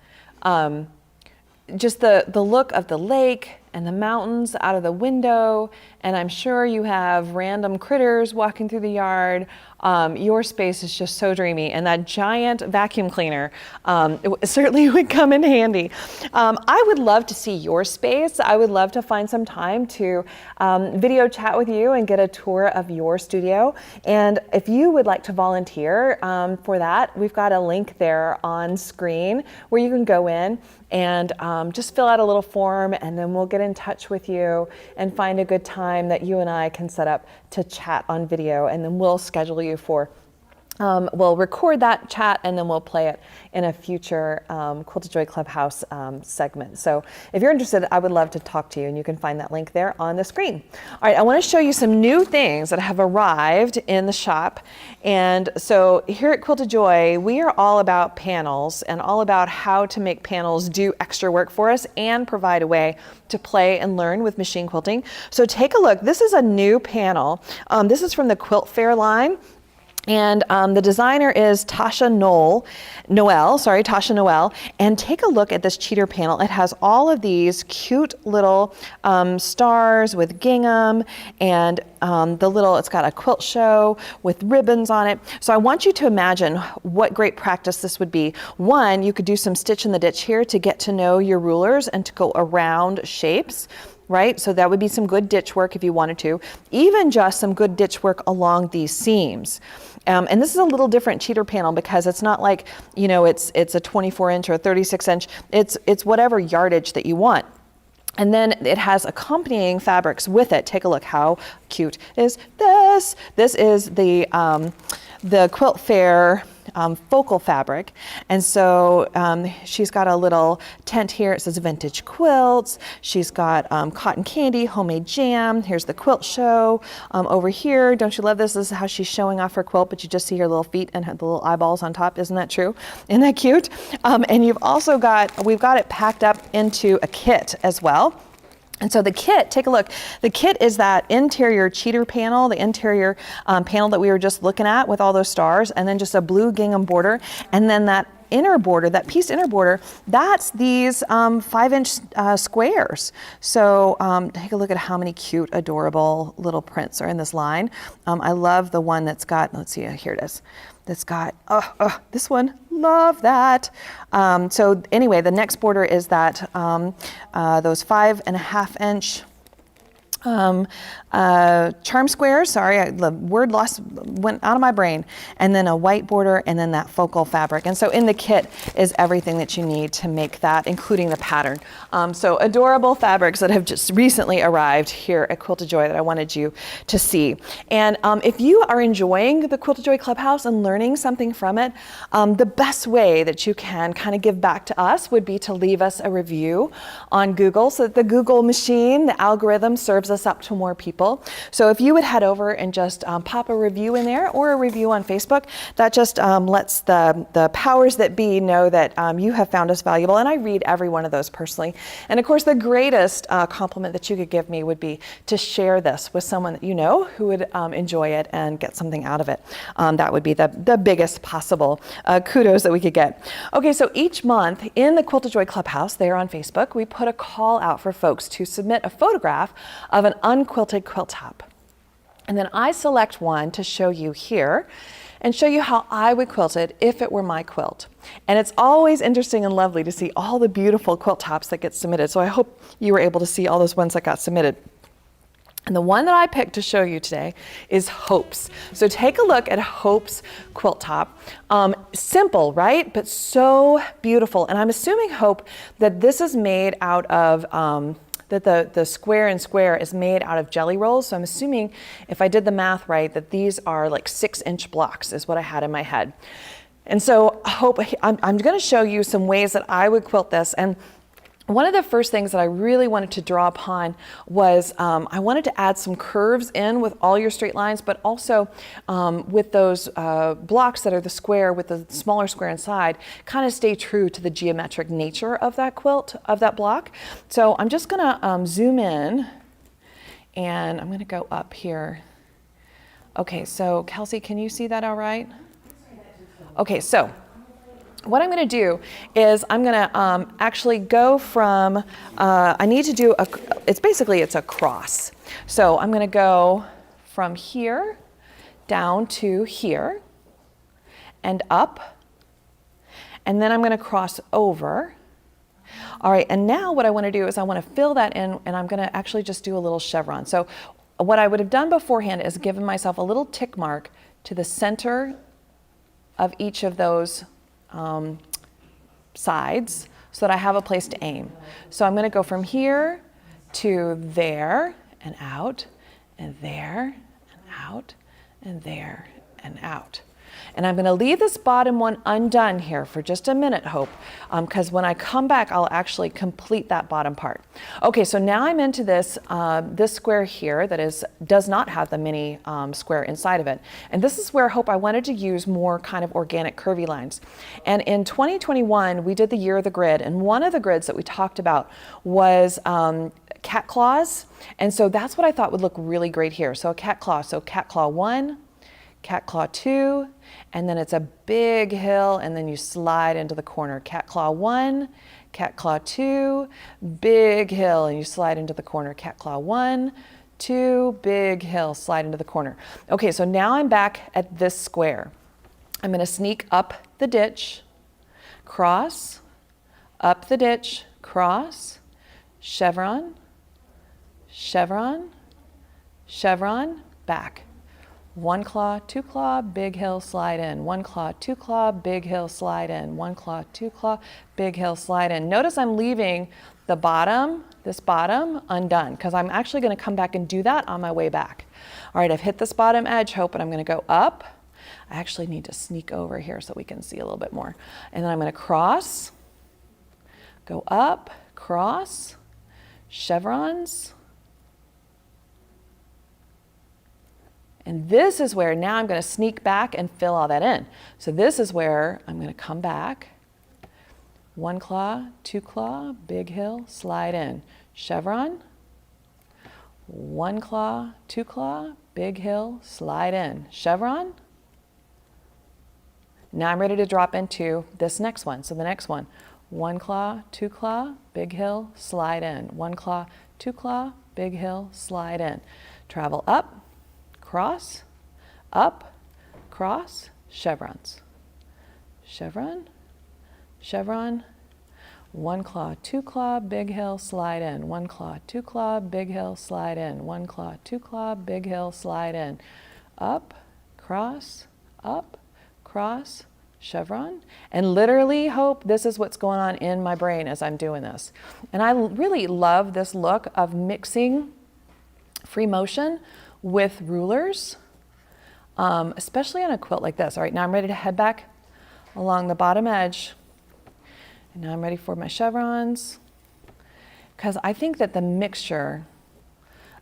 Just the look of the lake and the mountains out of the window, and I'm sure you have random critters walking through the yard. Your space is just so dreamy, and that giant vacuum cleaner certainly would come in handy. I would love to see your space. I would love to find some time to video chat with you and get a tour of your studio. And if you would like to volunteer for that, we've got a link there on screen where you can go in and just fill out a little form, and then we'll get in touch with you and find a good time that you and I can set up to chat on video, and then we'll schedule you for we'll record that chat and then we'll play it in a future Quilted Joy Clubhouse segment. So if you're interested, I would love to talk to you, and you can find that link there on the screen. All right, I want to show you some new things that have arrived in the shop. And so here at Quilted Joy, we are all about panels and all about how to make panels do extra work for us and provide a way to play and learn with machine quilting. So take a look. This is a new panel. This is from the Quilt Fair line. And the designer is Tasha Noel. And take a look at this cheater panel. It has all of these cute little stars with gingham, and it's got a quilt show with ribbons on it. So I want you to imagine what great practice this would be. One, you could do some stitch in the ditch here to get to know your rulers and to go around shapes. Right? So that would be some good ditch work if you wanted to, even just some good ditch work along these seams. And this is a little different cheater panel because it's not like, it's a 24 inch or a 36 inch. It's whatever yardage that you want. And then it has accompanying fabrics with it. Take a look. How cute is this? This is the Quilt Fair focal fabric. And so she's got a little tent here. It says vintage quilts. She's got cotton candy, homemade jam. Here's the quilt show over here. Don't you love this? This is how she's showing off her quilt, but you just see her little feet and the little eyeballs on top. Isn't that true? Isn't that cute? And we've got it packed up into a kit as well. And so the kit, take a look. The kit is that interior cheater panel, the interior panel that we were just looking at with all those stars, and then just a blue gingham border. And then that inner border, that piece inner border, that's these 5-inch squares. So take a look at how many cute, adorable little prints are in this line. I love the one that's got, let's see, here it is. That's got, this one, love that. So anyway, the next border is that, those 5.5-inch charm squares, sorry, the word went out of my brain, and then a white border, and then that focal fabric. And so in the kit is everything that you need to make that, including the pattern. So adorable fabrics that have just recently arrived here at Quilted Joy that I wanted you to see. And if you are enjoying the Quilted Joy Clubhouse and learning something from it, the best way that you can kind of give back to us would be to leave us a review on Google, so that the Google machine, the algorithm, serves us us up to more people. So if you would head over and just pop a review in there or a review on Facebook, that just lets the powers that be know that you have found us valuable. And I read every one of those personally. And of course, the greatest compliment that you could give me would be to share this with someone that you know who would enjoy it and get something out of it. That would be the biggest possible kudos that we could get. Okay, so each month in the Quilted Joy Clubhouse there on Facebook, we put a call out for folks to submit a photograph of an unquilted quilt top. And then I select one to show you here and show you how I would quilt it if it were my quilt. And it's always interesting and lovely to see all the beautiful quilt tops that get submitted. So I hope you were able to see all those ones that got submitted. And the one that I picked to show you today is Hope's. So take a look at Hope's quilt top. Simple, right? But so beautiful. And I'm assuming, Hope, that this is made out of, that the square and square is made out of jelly rolls. So I'm assuming, if I did the math right, that these are like 6-inch blocks is what I had in my head. And so Hope, I'm gonna show you some ways that I would quilt this. And one of the first things that I really wanted to draw upon was I wanted to add some curves in with all your straight lines, but also with those blocks that are the square with the smaller square inside, kind of stay true to the geometric nature of that quilt, of that block. So I'm just gonna zoom in and I'm gonna go up here. Okay, so Kelsey, can you see that all right? Okay, so what I'm going to do is I'm going to actually go from, I need to do it's a cross. So I'm going to go from here down to here and up, and then I'm going to cross over. All right, and now what I want to do is I want to fill that in, and I'm going to actually just do a little chevron. So what I would have done beforehand is given myself a little tick mark to the center of each of those sides so that I have a place to aim. So I'm going to go from here to there and out and there and out and there and out. And I'm going to leave this bottom one undone here for just a minute, Hope, because when I come back, I'll actually complete that bottom part. Okay, so now I'm into this, this square here that does not have the mini square inside of it. And this is where, Hope, I wanted to use more kind of organic curvy lines. And in 2021, we did the Year of the Grid, and one of the grids that we talked about was cat claws. And so that's what I thought would look really great here. So a cat claw, so cat claw 1, cat claw 2, and then it's a big hill, and then you slide into the corner. Cat claw 1, cat claw 2, big hill, and you slide into the corner. Cat claw 1, 2, big hill, slide into the corner. Okay, so now I'm back at this square. I'm going to sneak up the ditch, cross, up the ditch, cross, chevron, chevron, chevron, back. 1 claw, 2 claw, big hill, slide in. 1 claw, 2 claw, big hill, slide in. 1 claw, 2 claw, big hill, slide in. Notice I'm leaving the bottom, this bottom, undone, because I'm actually going to come back and do that on my way back. All right, I've hit this bottom edge, Hope, and I'm going to go up. I actually need to sneak over here so we can see a little bit more. And then I'm going to cross, go up, cross, chevrons. And this is where now I'm going to sneak back and fill all that in. So this is where I'm going to come back. 1 claw, 2 claw, big hill, slide in. Chevron. 1 claw, 2 claw, big hill, slide in. Chevron. Now I'm ready to drop into this next one. So the next one, 1 claw, 2 claw, big hill, slide in. 1 claw, 2 claw, big hill, slide in. Travel up. Cross, up, cross, chevrons. Chevron, chevron, 1 claw, 2 claw, big hill, slide in. 1 claw, 2 claw, big hill, slide in. 1 claw, 2 claw, big hill, slide in. Up, cross, chevron. And literally, Hope, this is what's going on in my brain as I'm doing this. And I really love this look of mixing free motion with rulers, especially on a quilt like this. All right, now I'm ready to head back along the bottom edge. And now I'm ready for my chevrons, because I think that the mixture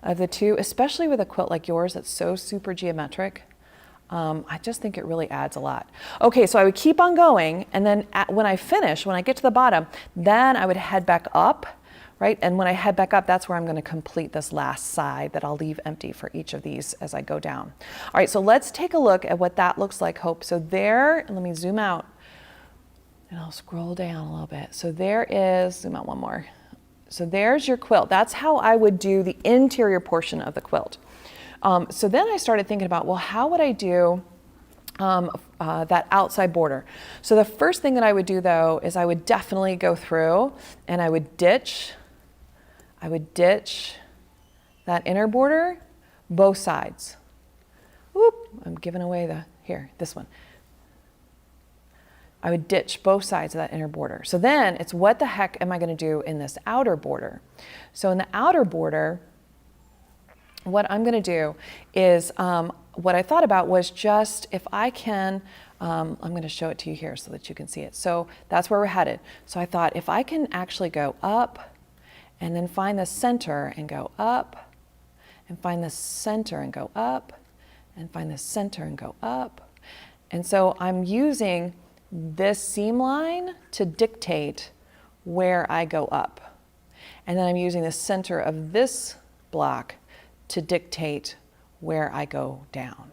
of the two, especially with a quilt like yours that's so super geometric. I just think it really adds a lot. Okay, so I would keep on going, and then when I finish, when I get to the bottom, then I would head back up, right? And when I head back up, that's where I'm going to complete this last side that I'll leave empty for each of these as I go down. All right, so let's take a look at what that looks like, Hope. So there, let me zoom out, and I'll scroll down a little bit. So there is, zoom out one more. So there's your quilt. That's how I would do the interior portion of the quilt. So then I started thinking about, well, how would I do that outside border? So the first thing that I would do, though, is I would definitely go through and I would ditch that inner border, both sides. Whoop, I'm giving away this one. I would ditch both sides of that inner border. So then it's, what the heck am I going to do in this outer border? So in the outer border, what I'm going to do is, what I thought about was just if I can, I'm going to show it to you here so that you can see it. So that's where we're headed. So I thought if I can actually go up and then find the center and go up and find the center and go up and find the center and go up. And so I'm using this seam line to dictate where I go up. And then I'm using the center of this block to dictate where I go down,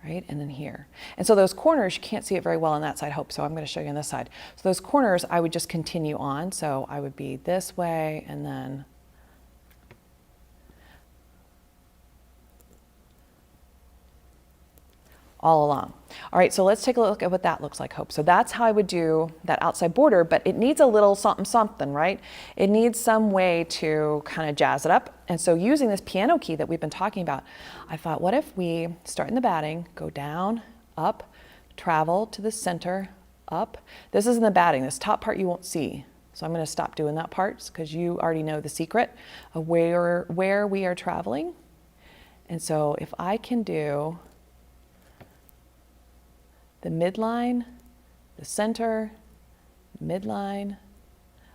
right? And then here. And so those corners, you can't see it very well on that side, Hope, so I'm going to show you on this side. So those corners, I would just continue on. So I would be this way and then all along. All right, so let's take a look at what that looks like, Hope. So that's how I would do that outside border, but it needs a little something, something, right? It needs some way to kind of jazz it up. And so using this piano key that we've been talking about, I thought, what if we start in the batting, go down, up, travel to the center, up. This isn't the batting. This top part you won't see. So I'm going to stop doing that part because you already know the secret of where we are traveling. And so if I can do the midline, the center, midline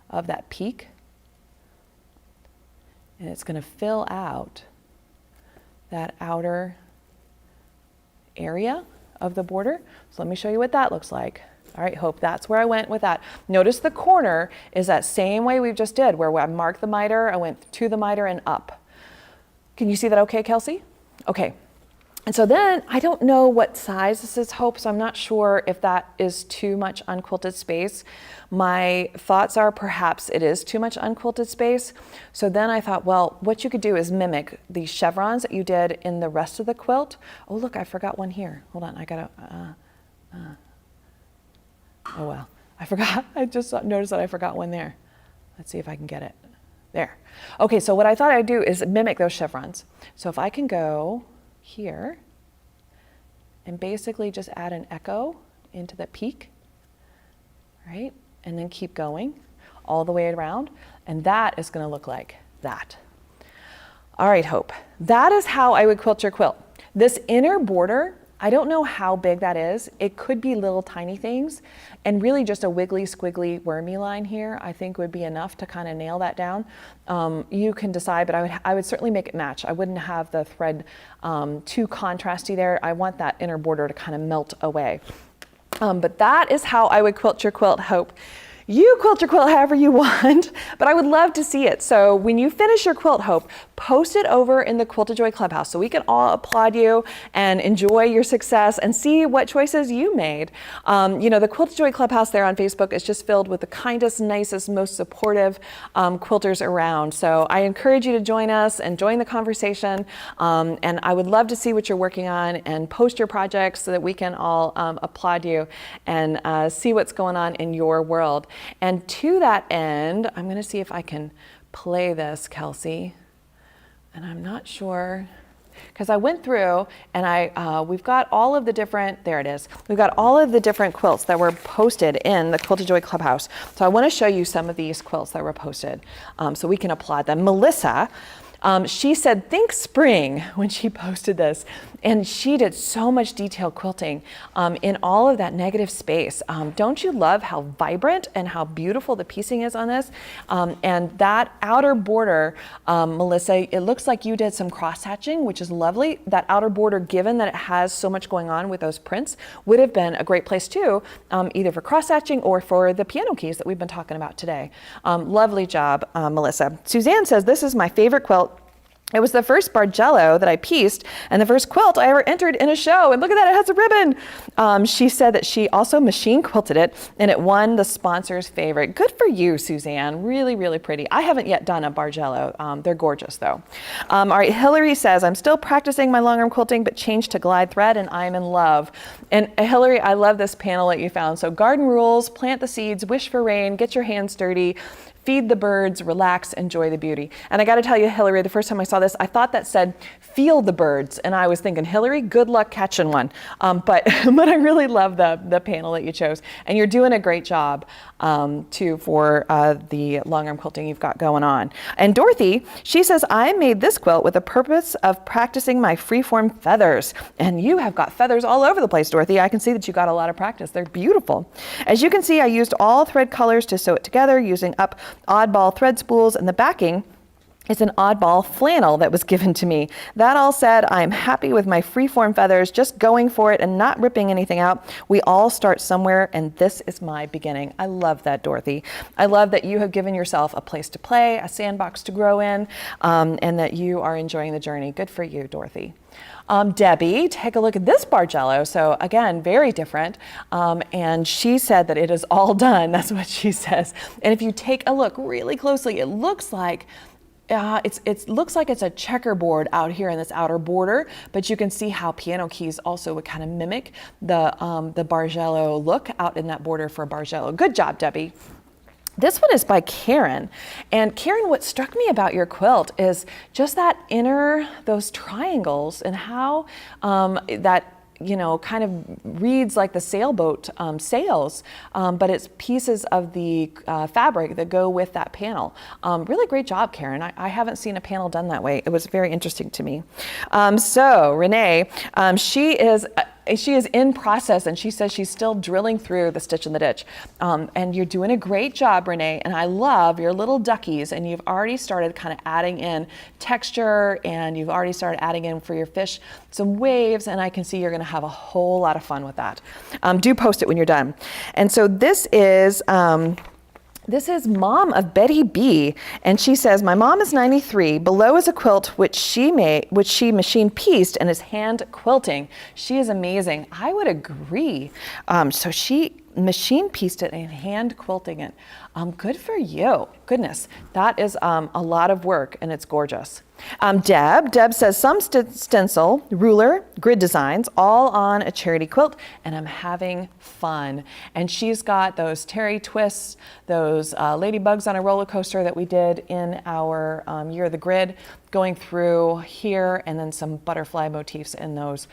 of that peak, and it's going to fill out that outer area of the border. So let me show you what that looks like. All right, Hope, that's where I went with that. Notice the corner is that same way we just did, where I marked the miter, I went to the miter and up. Can you see that okay, Kelsey? Okay. And so then I don't know what size this is, Hope, so I'm not sure if that is too much unquilted space. My thoughts are perhaps it is too much unquilted space. So then I thought, well, what you could do is mimic the chevrons that you did in the rest of the quilt. Oh, look, I forgot one here. Hold on, I gotta, oh well, I forgot. I just noticed that I forgot one there. Let's see if I can get it. There. Okay, so what I thought I'd do is mimic those chevrons. So if I can go here and basically just add an echo into the peak, right? And then keep going all the way around. And that is going to look like that. All right, Hope. That is how I would quilt your quilt. This inner border, I don't know how big that is. It could be little tiny things, and really just a wiggly, squiggly, wormy line here, I think would be enough to kind of nail that down. You can decide, but I would certainly make it match. I wouldn't have the thread too contrasty there. I want that inner border to kind of melt away. But that is how I would quilt your quilt, Hope. You quilt your quilt however you want, but I would love to see it. So when you finish your quilt, Hope, post it over in the Quilted Joy Clubhouse so we can all applaud you and enjoy your success and see what choices you made. You know, the Quilted Joy Clubhouse there on Facebook is just filled with the kindest, nicest, most supportive quilters around. So I encourage you to join us and join the conversation. And I would love to see what you're working on and post your projects so that we can all applaud you and see what's going on in your world. And to that end, I'm going to see if I can play this, Kelsey. And I'm not sure, because I went through and we've got all of the different, there it is. We've got all of the different quilts that were posted in the Quilted Joy Clubhouse. So I want to show you some of these quilts that were posted so we can applaud them. Melissa, she said, think spring when she posted this. And she did so much detailed quilting in all of that negative space. Don't you love how vibrant and how beautiful the piecing is on this? And that outer border, Melissa, it looks like you did some cross hatching, which is lovely. That outer border, given that it has so much going on with those prints, would have been a great place too, either for cross hatching or for the piano keys that we've been talking about today. Lovely job, Melissa. Suzanne says, this is my favorite quilt. It was the first Bargello that I pieced and the first quilt I ever entered in a show. And look at that, it has a ribbon. She said that she also machine quilted it and it won the sponsor's favorite. Good for you, Suzanne. Really, really pretty. I haven't yet done a Bargello. They're gorgeous though. All right, Hillary says, I'm still practicing my long arm quilting, but changed to glide thread and I'm in love. And Hillary, I love this panel that you found. So garden rules, plant the seeds, wish for rain, get your hands dirty, feed the birds, relax, enjoy the beauty. And I got to tell you, Hillary, the first time I saw this, I thought that said, feel the birds. And I was thinking, Hillary, good luck catching one. But I really love the panel that you chose. And you're doing a great job, too, for the long arm quilting you've got going on. And Dorothy, she says, I made this quilt with the purpose of practicing my freeform feathers. And you have got feathers all over the place, Dorothy. I can see that you got a lot of practice. They're beautiful. As you can see, I used all thread colors to sew it together using up oddball thread spools, and the backing is an oddball flannel that was given to me. That all said, I'm happy with my freeform feathers, just going for it and not ripping anything out. We all start somewhere, and this is my beginning. I love that, Dorothy. I love that you have given yourself a place to play, a sandbox to grow in, and that you are enjoying the journey. Good for you, Dorothy. Debbie, take a look at this Bargello. So again, very different. And she said that it is all done. That's what she says. And if you take a look really closely, it looks like it looks like it's a checkerboard out here in this outer border, but you can see how piano keys also would kind of mimic the Bargello look out in that border for Bargello. Good job, Debbie. This one is by Karen. And Karen, what struck me about your quilt is just that those triangles and how that, you know, kind of reads like the sailboat sails, but it's pieces of the fabric that go with that panel. Really great job, Karen. I haven't seen a panel done that way. It was very interesting to me. So Renee, she is in process and she says she's still drilling through the stitch in the ditch. And you're doing a great job, Renee. And I love your little duckies, and you've already started kind of adding in texture, and you've already started adding in for your fish some waves, and I can see you're gonna have a whole lot of fun with that. Do post it when you're done. And so this is Mom of Betty B, and she says, my mom is 93. Below is a quilt which she machine pieced and is hand quilting. She is amazing. I would agree. So she machine pieced it and hand quilting it. Good for you. Goodness, that is a lot of work, and it's gorgeous. Deb says some stencil, ruler, grid designs, all on a charity quilt, and I'm having fun. And she's got those terry twists, those ladybugs on a roller coaster that we did in our Year of the Grid, going through here, and then some butterfly motifs in those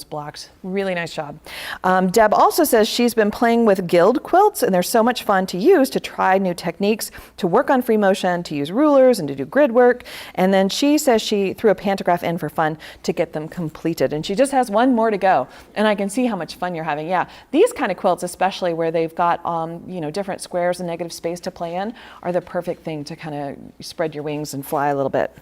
blocks. Really nice job. Deb also says she's been playing with guild quilts, and they're so much fun to use to try new techniques, to work on free motion, to use rulers, and to do grid work. And then she says she threw a pantograph in for fun to get them completed. And she just has one more to go. And I can see how much fun you're having. Yeah, these kind of quilts, especially where they've got different squares and negative space to play in, are the perfect thing to kind of spread your wings and fly a little bit.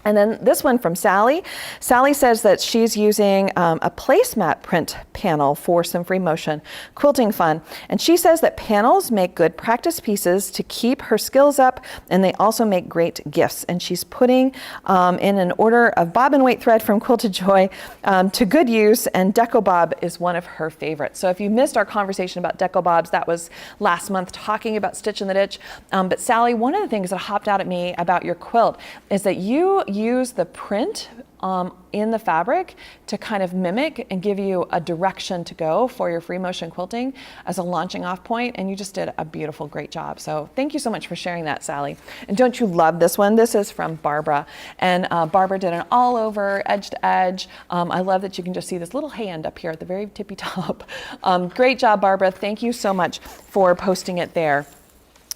And then this one from Sally. Sally says that she's using a placemat print panel for some free motion quilting fun. And she says that panels make good practice pieces to keep her skills up, and they also make great gifts. And she's putting in an order of bob and weight thread from Quilted Joy to good use, and Deco Bob is one of her favorites. So if you missed our conversation about Deco Bobs, that was last month talking about Stitch in the Ditch. But Sally, one of the things that hopped out at me about your quilt is that you use the print in the fabric to kind of mimic and give you a direction to go for your free motion quilting as a launching off point, and you just did a beautiful, great job. So thank you so much for sharing that, Sally. And don't you love this one? This is from Barbara, and Barbara did an all over edge to edge. I love that you can just see this little hand up here at the very tippy top. Great job, Barbara. Thank you so much for posting it there.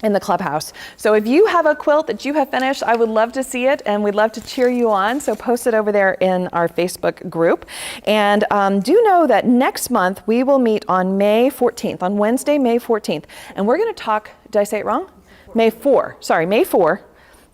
in the clubhouse. So if you have a quilt that you have finished, I would love to see it, and we'd love to cheer you on. So post it over there in our Facebook group. And do know that next month we will meet on May 14th, on Wednesday, May 14th. And we're going to talk, did I say it wrong? May 4, sorry, May 4.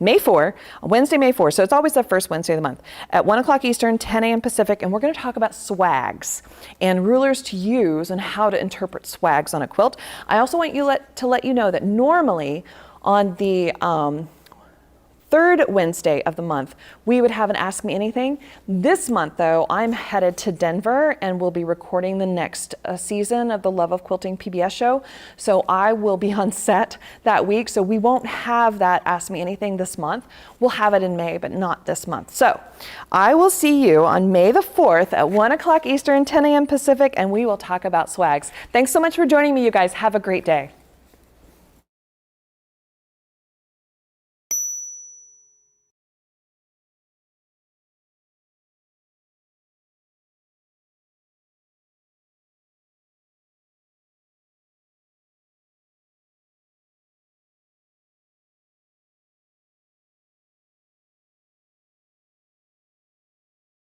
May 4, Wednesday, May 4. So it's always the first Wednesday of the month at 1 o'clock Eastern, 10 a.m. Pacific. And we're going to talk about swags and rulers to use and how to interpret swags on a quilt. I also want to let you know that normally on the third Wednesday of the month, we would have an Ask Me Anything. This month, though, I'm headed to Denver and will be recording the next season of the Love of Quilting PBS show. So I will be on set that week. So we won't have that Ask Me Anything this month. We'll have it in May, but not this month. So I will see you on May the 4th at 1 o'clock Eastern, 10 a.m. Pacific, and we will talk about swags. Thanks so much for joining me, you guys. Have a great day.